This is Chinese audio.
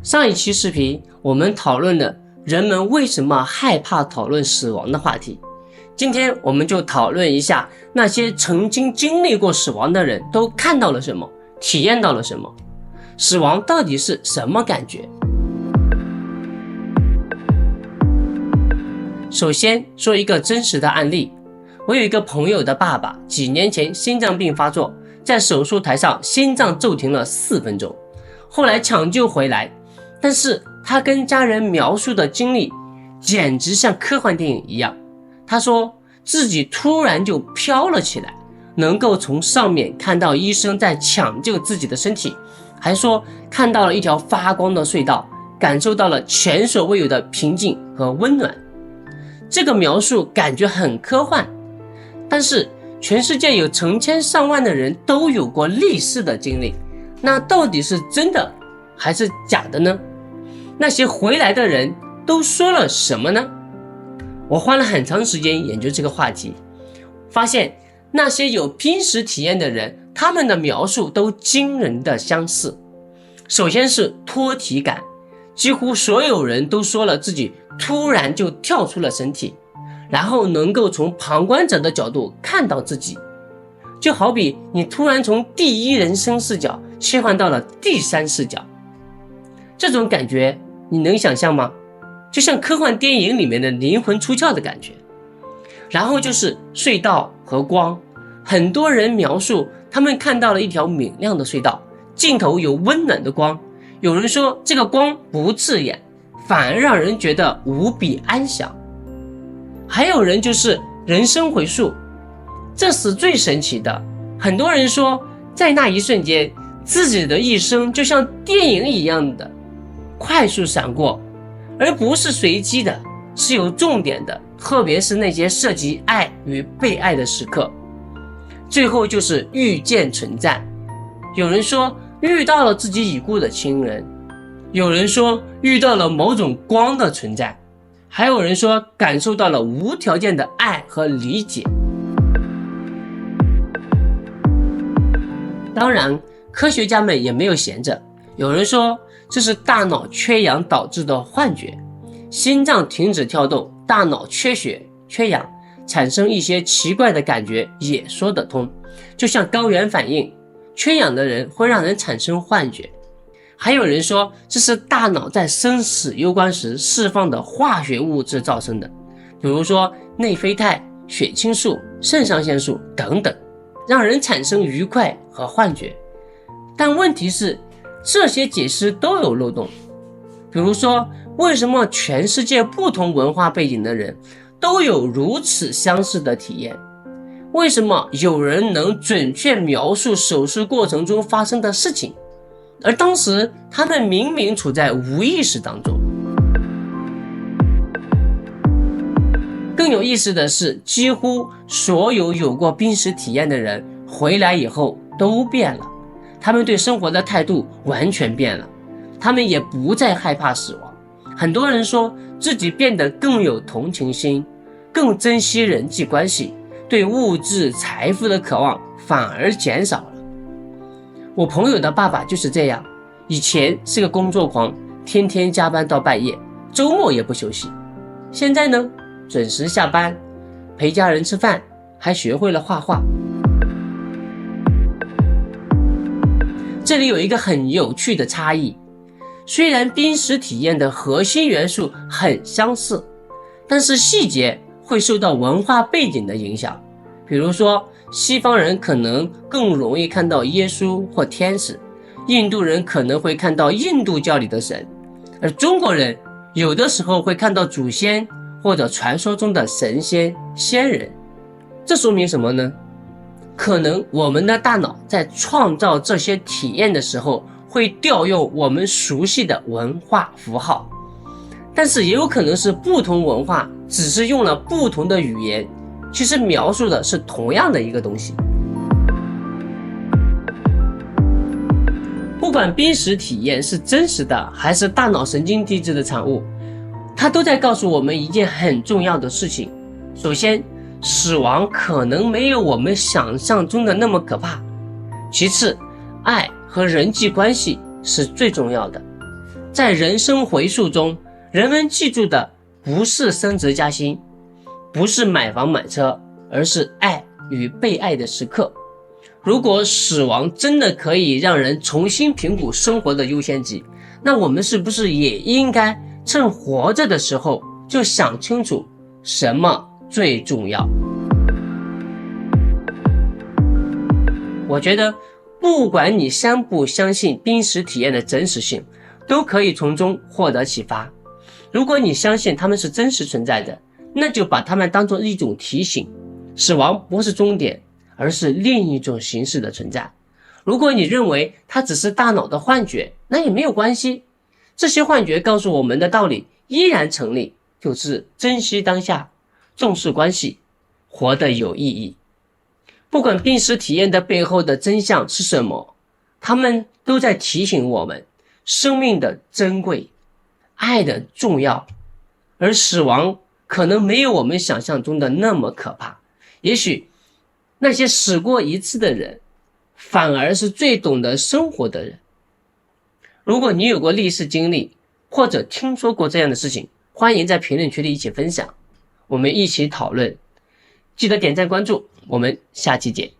上一期视频我们讨论了人们为什么害怕讨论死亡的话题，今天我们就讨论一下那些曾经经历过死亡的人都看到了什么，体验到了什么，死亡到底是什么感觉。首先说一个真实的案例，我有一个朋友的爸爸几年前心脏病发作，在手术台上心脏骤停了4分钟，后来抢救回来，但是他跟家人描述的经历简直像科幻电影一样。他说自己突然就飘了起来，能够从上面看到医生在抢救自己的身体，还说看到了一条发光的隧道，感受到了前所未有的平静和温暖。这个描述感觉很科幻，但是全世界有成千上万的人都有过类似的经历，那到底是真的还是假的呢？那些回来的人都说了什么呢？我花了很长时间研究这个话题，发现那些有濒死体验的人，他们的描述都惊人的相似。首先是脱体感，几乎所有人都说了自己突然就跳出了身体，然后能够从旁观者的角度看到自己，就好比你突然从第一人称视角切换到了第三视角。这种感觉你能想象吗？就像科幻电影里面的灵魂出窍的感觉。然后就是隧道和光，很多人描述他们看到了一条明亮的隧道，尽头有温暖的光，有人说这个光不刺眼，反而让人觉得无比安详。还有人就是人生回溯，这是最神奇的。很多人说在那一瞬间，自己的一生就像电影一样的快速闪过，而不是随机的，是有重点的，特别是那些涉及爱与被爱的时刻。最后就是遇见存在，有人说遇到了自己已故的亲人，有人说遇到了某种光的存在，还有人说感受到了无条件的爱和理解。当然，科学家们也没有闲着，有人说这是大脑缺氧导致的幻觉，心脏停止跳动，大脑缺血缺氧，产生一些奇怪的感觉也说得通，就像高原反应，缺氧的人会让人产生幻觉。还有人说这是大脑在生死攸关时释放的化学物质造成的，比如说内啡肽、血清素、肾上腺素等等，让人产生愉快和幻觉。但问题是这些解释都有漏洞，比如说为什么全世界不同文化背景的人都有如此相似的体验？为什么有人能准确描述手术过程中发生的事情，而当时他们明明处在无意识当中？更有意思的是，几乎所有过濒死体验的人回来以后都变了，他们对生活的态度完全变了，他们也不再害怕死亡。很多人说自己变得更有同情心，更珍惜人际关系，对物质财富的渴望反而减少了。我朋友的爸爸就是这样，以前是个工作狂，天天加班到半夜，周末也不休息。现在呢，准时下班，陪家人吃饭，还学会了画画。这里有一个很有趣的差异，虽然濒死体验的核心元素很相似，但是细节会受到文化背景的影响。比如说西方人可能更容易看到耶稣或天使，印度人可能会看到印度教里的神，而中国人有的时候会看到祖先或者传说中的神仙仙人。这说明什么呢？可能我们的大脑在创造这些体验的时候会调用我们熟悉的文化符号，但是也有可能是不同文化只是用了不同的语言，其实描述的是同样的一个东西。不管濒死体验是真实的还是大脑神经递质的产物，它都在告诉我们一件很重要的事情。首先，死亡可能没有我们想象中的那么可怕。其次，爱和人际关系是最重要的。在人生回溯中，人们记住的不是升职加薪，不是买房买车，而是爱与被爱的时刻。如果死亡真的可以让人重新评估生活的优先级，那我们是不是也应该趁活着的时候就想清楚什么最重要？我觉得不管你相不相信濒死体验的真实性，都可以从中获得启发。如果你相信它们是真实存在的，那就把它们当作一种提醒，死亡不是终点，而是另一种形式的存在。如果你认为它只是大脑的幻觉，那也没有关系。这些幻觉告诉我们的道理依然成立，就是珍惜当下，重视关系，活得有意义。不管濒死体验的背后的真相是什么，他们都在提醒我们生命的珍贵，爱的重要，而死亡可能没有我们想象中的那么可怕。也许那些死过一次的人，反而是最懂得生活的人。如果你有过类似经历，或者听说过这样的事情，欢迎在评论区里一起分享，我们一起讨论。记得点赞关注，我们下期见。